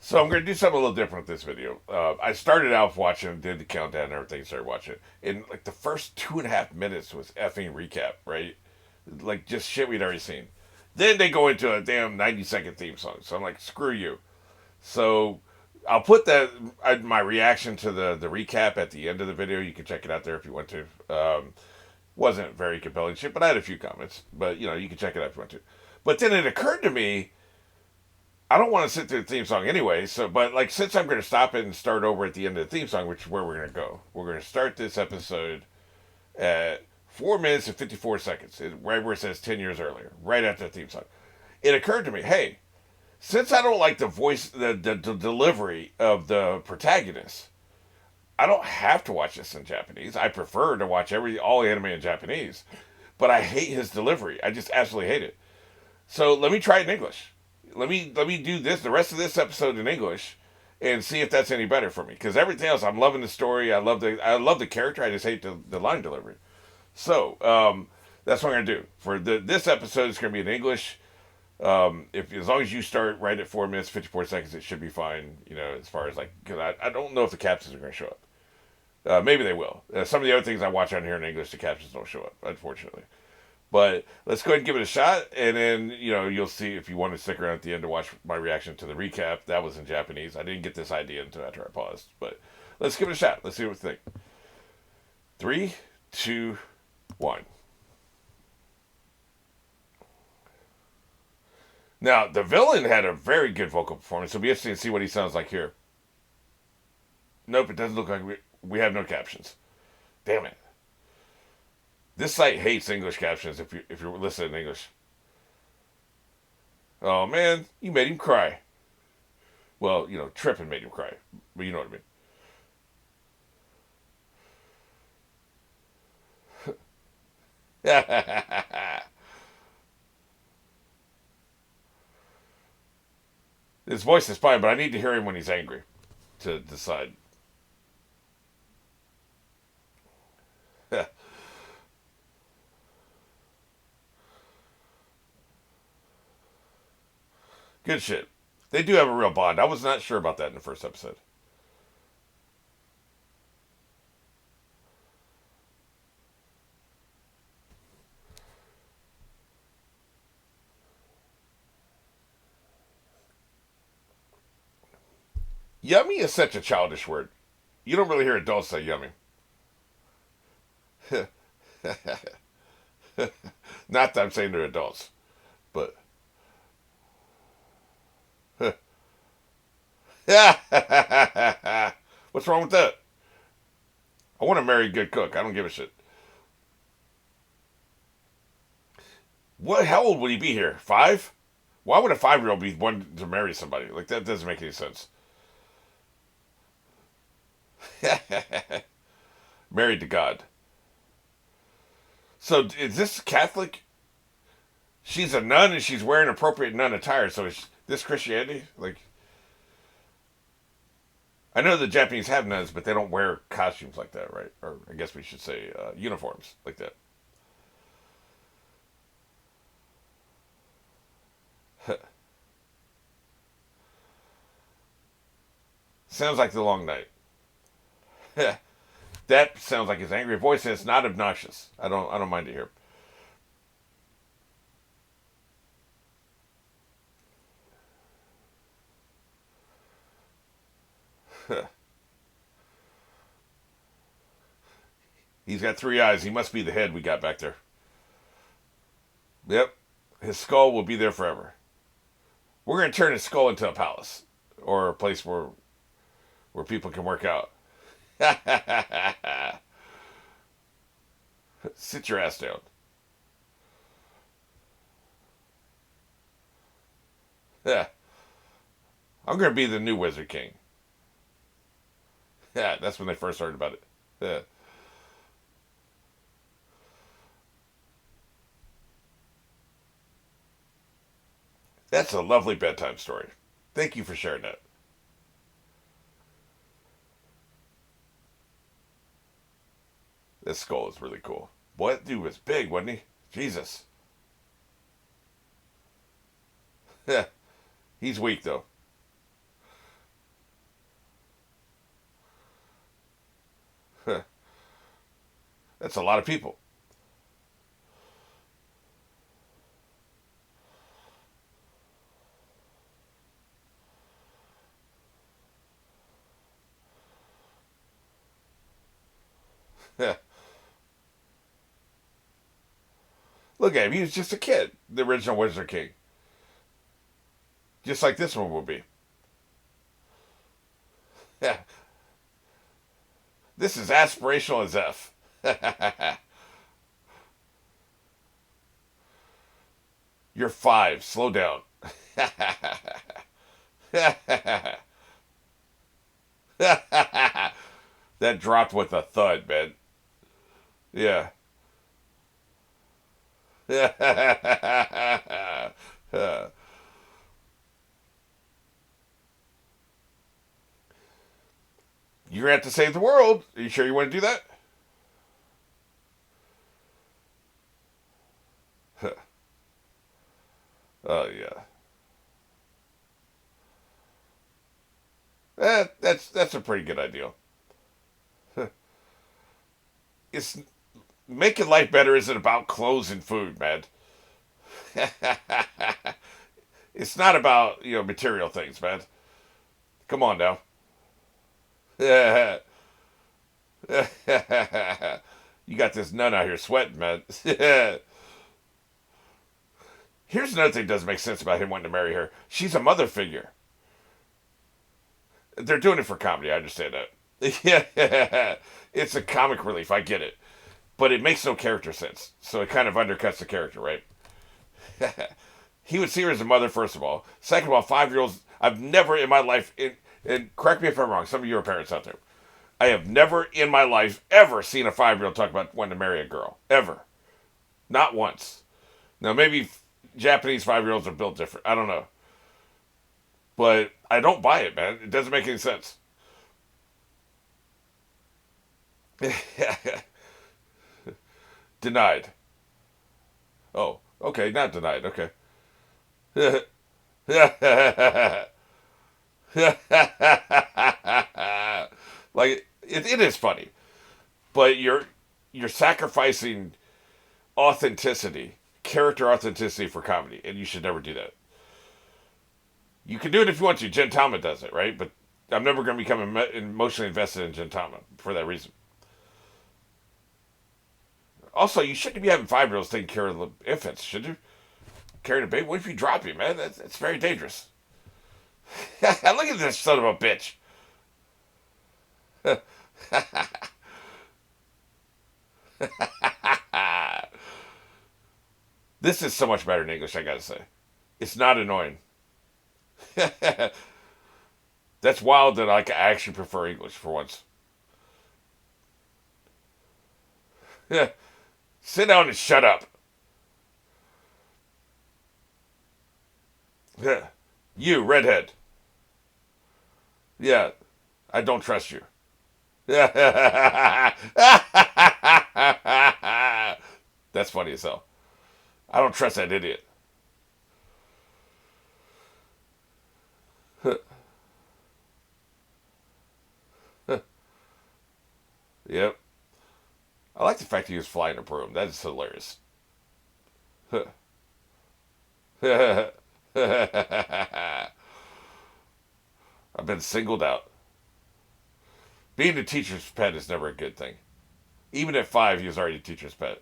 So I'm going to do something a little different with this video. I started out watching, did the countdown and everything, started watching it. And like the first 2.5 minutes was effing recap, right? Like just shit we'd already seen. Then they go into a damn 90-second theme song. So I'm like, screw you. So I'll put that my reaction to the recap at the end of the video. You can check it out there if you want to. Wasn't very compelling shit, but I had a few comments. But you can check it out if you want to. But then it occurred to me I don't want to sit through the theme song anyway. So, but like, since I'm going to stop it and start over at the end of the theme song, which is where we're going to go, we're going to start this episode at 4 minutes and 54 seconds, right where it says 10 years earlier, right after the theme song. It occurred to me, hey, since I don't like the voice, the delivery of the protagonist, I don't have to watch this in Japanese. I prefer to watch all anime in Japanese, but I hate his delivery. I just absolutely hate it. So let me try it in English. Let me do this the rest of this episode in English and see if that's any better for me. Because everything else, I'm loving the story. I love the character. I just hate the line delivery. So that's what I'm gonna do for this episode. It's gonna be in English. If as long as you start right at 4 minutes 54 seconds, it should be fine. As far as like, because I don't know if the captions are gonna show up. Maybe they will. Some of the other things I watch on here in English, the captions don't show up, unfortunately. But let's go ahead and give it a shot, and then you'll see if you want to stick around at the end to watch my reaction to the recap. That was in Japanese. I didn't get this idea until after I paused, but let's give it a shot. Let's see what we think. 3, 2, 1. Now the villain had a very good vocal performance. So it'll be interesting to see what he sounds like here. Nope, it doesn't look like we have no captions. Damn it. This site hates English captions if you're listening in English. Oh man, you made him cry. Well, tripping made him cry, but you know what I mean. His voice is fine, but I need to hear him when he's angry to decide. Good shit. They do have a real bond. I was not sure about that in the first episode. Yummy is such a childish word. You don't really hear adults say yummy. Not that I'm saying they're adults, but what's wrong with that? I want to marry a good cook. I don't give a shit. What? How old would he be here? 5? Why would a 5-year-old be wanting to marry somebody? Like that doesn't make any sense. Married to God. So is this Catholic? She's a nun and she's wearing appropriate nun attire. So is this Christianity? Like, I know the Japanese have nuns, but they don't wear costumes like that, right? Or I guess we should say uniforms like that. Sounds like the long night. That sounds like his angry voice, and it's not obnoxious. I don't mind to hear. He's got 3 eyes. He must be the head we got back there. Yep. His skull will be there forever. We're gonna turn his skull into a palace or a place where people can work out. Sit your ass down. Yeah. I'm gonna be the new Wizard King. Yeah, that's when they first heard about it. Yeah. That's a lovely bedtime story. Thank you for sharing that. This skull is really cool. Boy, that dude was big, wasn't he? Jesus. Yeah. He's weak though. That's a lot of people. Yeah. Look at him. He was just a kid. The original Wizard King. Just like this one will be. Yeah. This is aspirational as F. You're 5. Slow down. That dropped with a thud, man. Yeah. You're gonna have to save the world. Are you sure you want to do that? Oh yeah. That's a pretty good idea. It's making life better isn't about clothes and food, man. It's not about material things, man. Come on now. You got this nun out here sweating, man. Here's another thing that doesn't make sense about him wanting to marry her. She's a mother figure. They're doing it for comedy. I understand that. Yeah, it's a comic relief. I get it, but it makes no character sense. So it kind of undercuts the character, right? He would see her as a mother, first of all. Second of all, 5-year-olds. I've never in my life, and correct me if I'm wrong. Some of you are parents out there. I have never in my life ever seen a 5-year-old talk about wanting to marry a girl. Ever, not once. Now maybe Japanese 5-year-olds are built different. I don't know. But I don't buy it, man. It doesn't make any sense. Denied. Oh, okay, not denied. Okay. Like it is funny, but you're sacrificing authenticity, character authenticity for comedy, and you should never do that. You can do it if you want to. Gentama does it, right? But I'm never going to become emotionally invested in Gentama for that reason. Also, you shouldn't be having 5-year-olds taking care of the infants, should you? Carrying a baby? What if you drop him, man? That's very dangerous. Look at this son of a bitch. This is so much better in English, I gotta say. It's not annoying. That's wild that I actually prefer English for once. Sit down and shut up. You, redhead. Yeah, I don't trust you. That's funny as hell. I don't trust that idiot. Yep. I like the fact he was flying a broom. That is hilarious. I've been singled out. Being a teacher's pet is never a good thing. Even at 5, he was already a teacher's pet.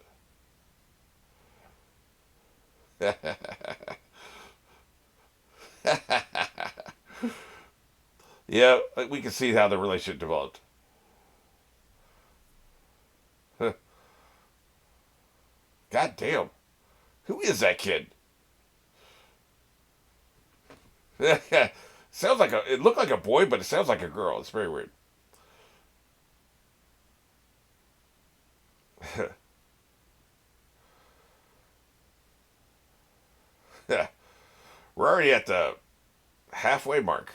Yeah, we can see how the relationship developed. God damn. Who is that kid? Sounds like it looked like a boy, but it sounds like a girl. It's very weird. We're already at the halfway mark.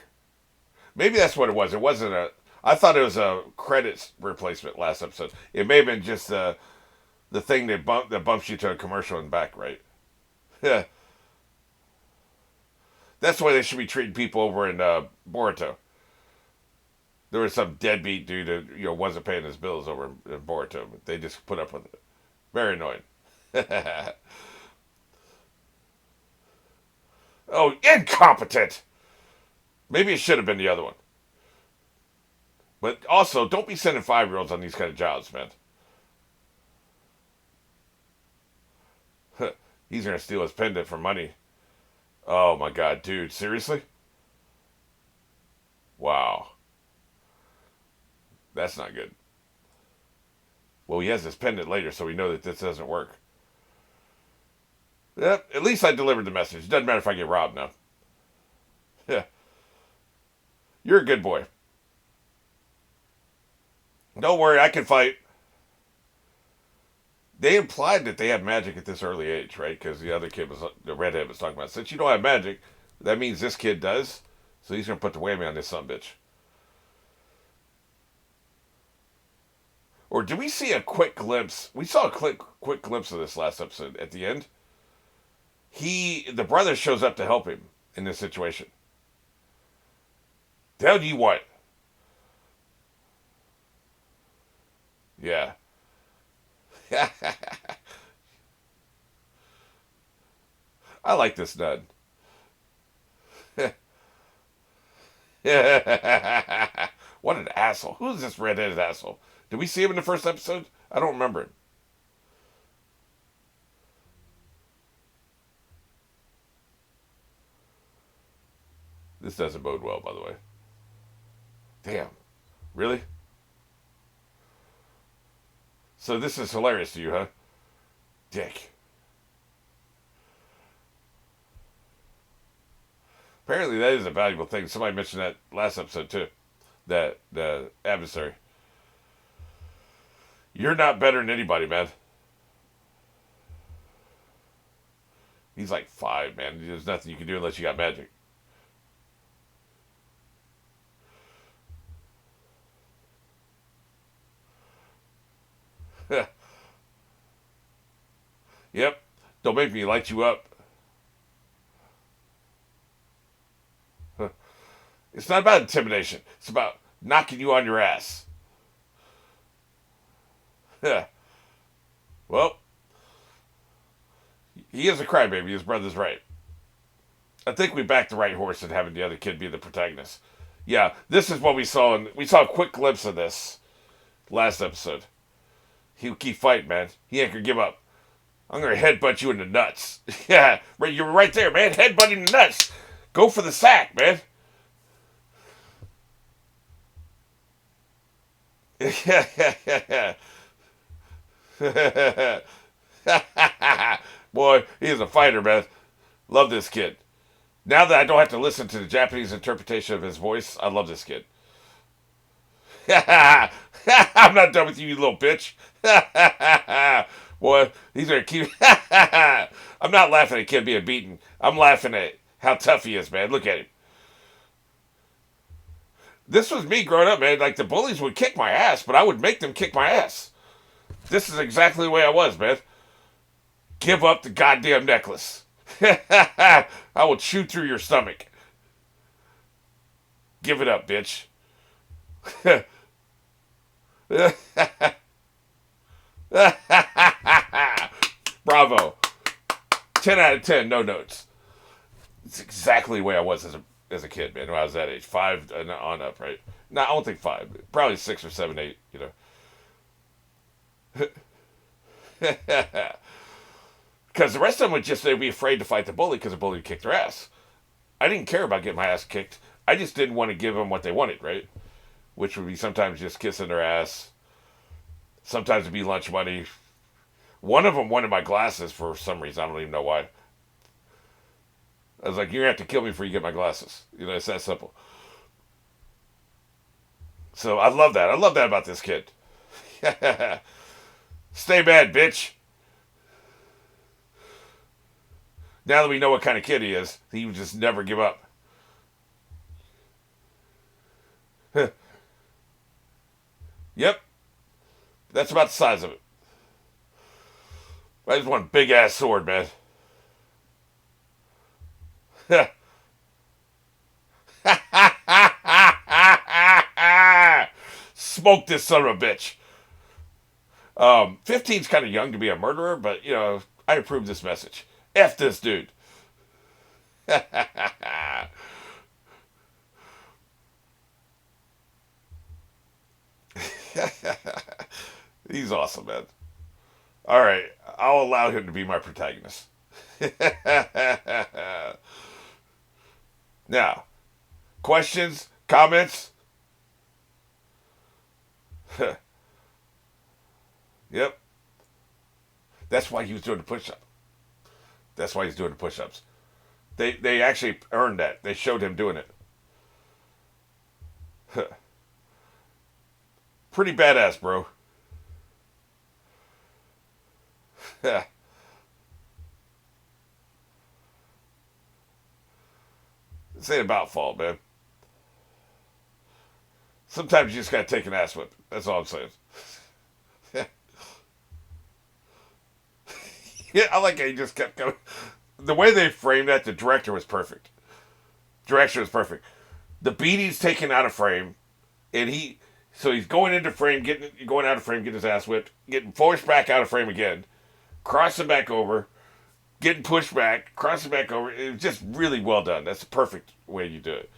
Maybe that's what it was. It wasn't a. I thought it was a credits replacement last episode. It may have been just the thing that bumps you to a commercial and back, right? Yeah. That's why they should be treating people over in Boruto. there was some deadbeat dude that wasn't paying his bills over in Boruto. They just put up with it. Very annoying. Oh, incompetent! Maybe it should have been the other one. But also, don't be sending 5-year-olds on these kind of jobs, man. He's gonna steal his pendant for money. Oh my god, dude, seriously? Wow. That's not good. Well, he has his pendant later, so we know that this doesn't work. Yep, at least I delivered the message. Doesn't matter if I get robbed now. Yeah. You're a good boy. Don't worry, I can fight. They implied that they have magic at this early age, right? Because the redhead was talking about, since you don't have magic, that means this kid does. So he's going to put the whammy on this sumbitch. Or did we see a quick glimpse? We saw a quick glimpse of this last episode at the end. The brother shows up to help him in this situation. The hell do you want? Yeah. I like this nun. What an asshole. Who is this redheaded asshole? Did we see him in the first episode? I don't remember him. This doesn't bode well, by the way. Damn. Really? So this is hilarious to you, huh? Dick. Apparently that is a valuable thing. Somebody mentioned that last episode too. That the adversary. You're not better than anybody, man. He's like 5, man. There's nothing you can do unless you got magic. Yep. Don't make me light you up. It's not about intimidation. It's about knocking you on your ass. Well, he is a crybaby. His brother's right. I think we backed the right horse in having the other kid be the protagonist. Yeah, this is what we saw. We saw a quick glimpse of this last episode. He'll keep fighting, man. He ain't gonna give up. I'm gonna headbutt you in the nuts. Yeah, you're right there, man. Headbutt him in the nuts. Go for the sack, man. Boy, he's a fighter, man. Love this kid. Now that I don't have to listen to the Japanese interpretation of his voice, I love this kid. I'm not done with you, you little bitch. Boy, he's gonna keep. I'm not laughing at kid being beaten. I'm laughing at how tough he is, man. Look at him. This was me growing up, man. Like, the bullies would kick my ass, but I would make them kick my ass. This is exactly the way I was, man. Give up the goddamn necklace. I will chew through your stomach. Give it up, bitch. Bravo. 10 out of 10, no notes. It's exactly the way I was as a kid, man, when I was that age. 5 on up, right? No, I don't think 5. Probably 6 or 7, 8, you know. Because the rest of them they'd be afraid to fight the bully because the bully would kick their ass. I didn't care about getting my ass kicked. I just didn't want to give them what they wanted, right? Which would be sometimes just kissing their ass. Sometimes it'd be lunch money. One of them wanted my glasses for some reason. I don't even know why. I was like, you're going to have to kill me before you get my glasses. You know, it's that simple. So I love that. I love that about this kid. Stay mad, bitch. Now that we know what kind of kid he is, he would just never give up. Yep. That's about the size of it. I just want a big ass sword, man. smoke this son of a bitch. 15's kind of young to be a murderer, but, I approve this message. F this dude. He's awesome, man. All right, I'll allow him to be my protagonist. Now, questions, comments? Yep. That's why he was doing the push-up. That's why he's doing the push-ups. They actually earned that. They showed him doing it. Pretty badass, bro. This ain't about fault, man. Sometimes you just gotta take an ass whip. That's all I'm saying. Yeah, I like how he just kept going. The way they framed that, the director was perfect. Direction was perfect. The beating's taken out of frame, and he's going into frame, going out of frame, getting his ass whipped, getting forced back out of frame again, crossing back over, getting pushed back, crossing back over. It was just really well done. That's the perfect way you do it.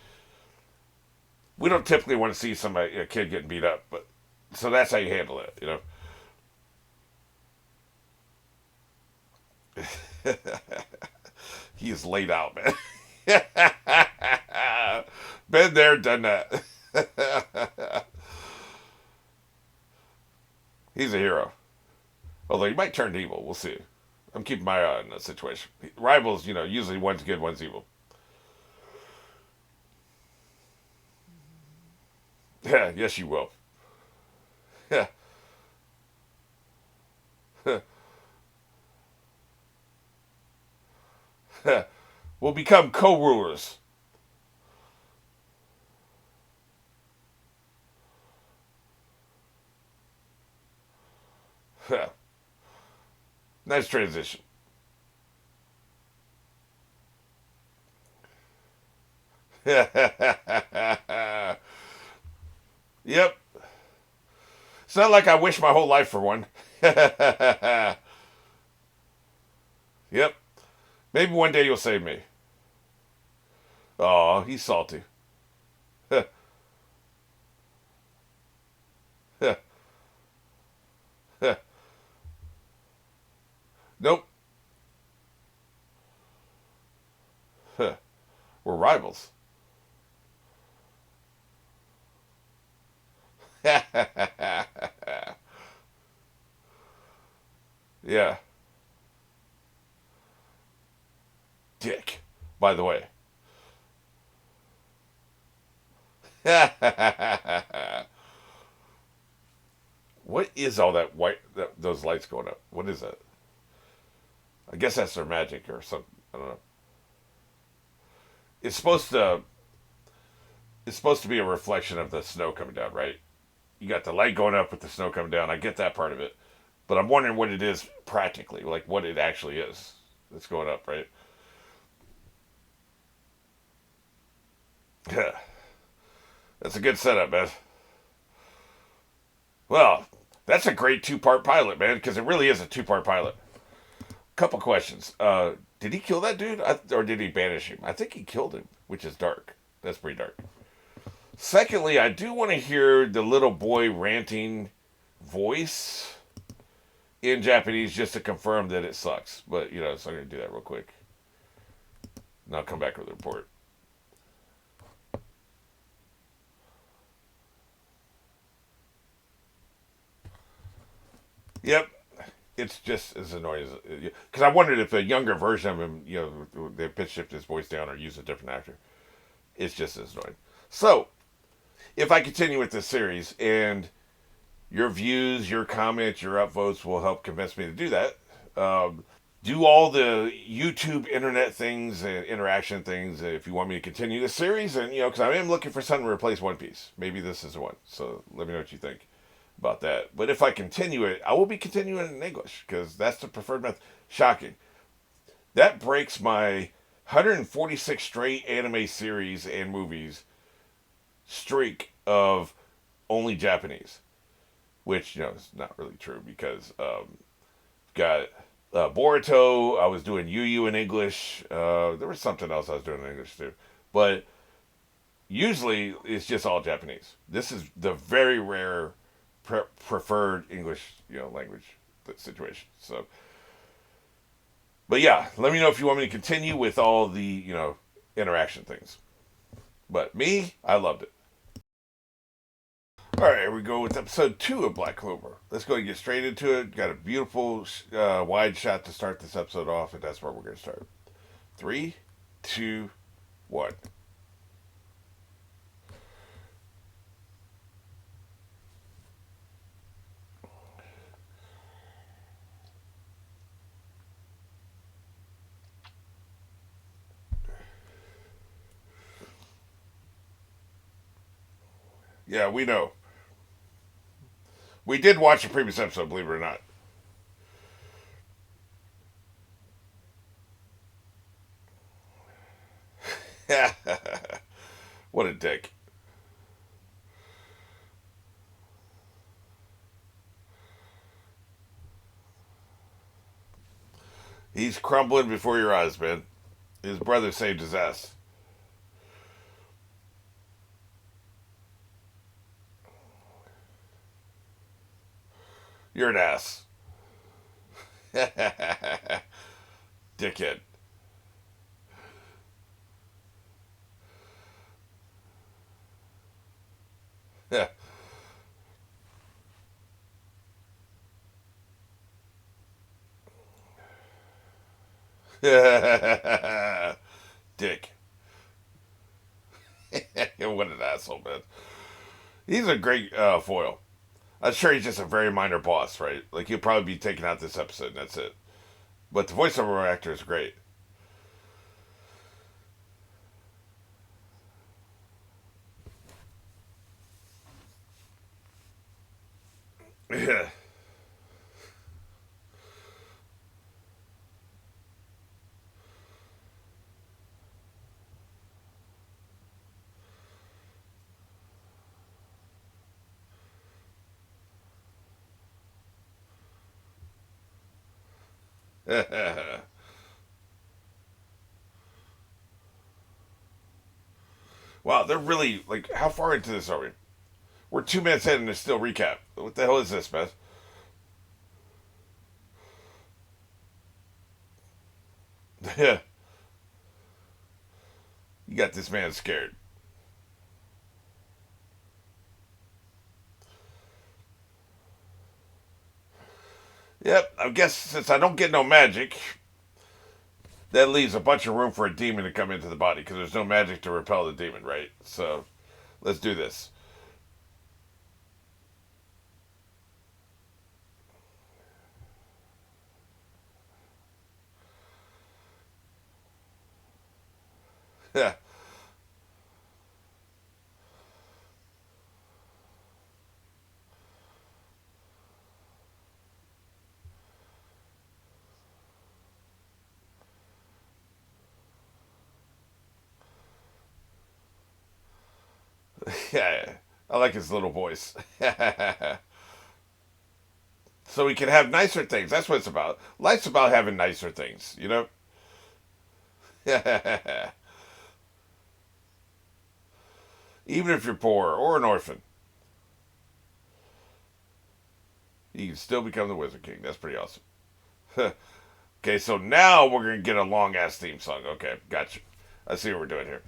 We don't typically want to see a kid getting beat up, but so that's how you handle it, He is laid out, man. Been there, done that. He's a hero. Although he might turn evil. We'll see. I'm keeping my eye on that situation. Rivals, usually one's good, one's evil. Yeah, yes, you will. Yeah. We'll become co-rulers. Nice transition. Yep. It's not like I wish my whole life for one. Yep. Maybe one day you'll save me. Oh, he's salty. Nope. We're rivals. Yeah. Dick, by the way. What is all that white, those lights going up? What is that? I guess that's their magic or something. I don't know. It's supposed to. It's supposed to be a reflection of the snow coming down, right? You got the light going up with the snow coming down. I get that part of it, but I'm wondering what it is practically, like what it actually is that's going up, right? Yeah, that's a good setup, man. Well, that's a great two-part pilot, man, because it really is a two-part pilot. Couple questions. Did he kill that dude, or did he banish him? I think he killed him, which is dark. That's pretty dark. Secondly, I do want to hear the little boy ranting voice in Japanese just to confirm that it sucks. But, so I'm going to do that real quick. And I'll come back with a report. Yep. It's just as annoying as... Because I wondered if a younger version of him, they pitch shift his voice down or use a different actor. It's just as annoying. So, if I continue with this series, and your views, your comments, your upvotes will help convince me to do that, do all the YouTube internet things and interaction things if you want me to continue the series, and because I am looking for something to replace One Piece. Maybe this is the one. So let me know what you think about that. But if I continue it, I will be continuing it in English because that's the preferred method. Shocking. That breaks my 146 straight anime series and movies streak of only Japanese, which is not really true because got Boruto. I was doing Yu in English. There was something else I was doing in English too, but usually it's just all Japanese. This is the very rare preferred English language situation. So, but yeah, let me know if you want me to continue with all the interaction things. But me, I loved it. All right, here we go with episode 2 of Black Clover. Let's go and get straight into it. Got a beautiful wide shot to start this episode off, and that's where we're going to start. 3, 2, 1. Yeah, we know. We did watch the previous episode, believe it or not. What a dick. He's crumbling before your eyes, man. His brother saved his ass. You're an ass. Dickhead. Dick. What an asshole, man. He's a great foil. I'm sure he's just a very minor boss, right? Like, he'll probably be taken out this episode, and that's it. But the voiceover actor is great. Yeah. Wow, they're really, like, how far into this are we? We're 2 minutes in and it's still recap. What the hell is this, man? Yeah. You got this man scared. Yep, I guess since I don't get no magic, that leaves a bunch of room for a demon to come into the body because there's no magic to repel the demon, right? So let's do this. Yeah. Yeah. I like his little voice. So we can have nicer things. That's what it's about. Life's about having nicer things, you know? Even if you're poor or an orphan, you can still become the Wizard King. That's pretty awesome. Okay, so now we're going to get a long ass theme song. Okay, gotcha. I see what we're doing here.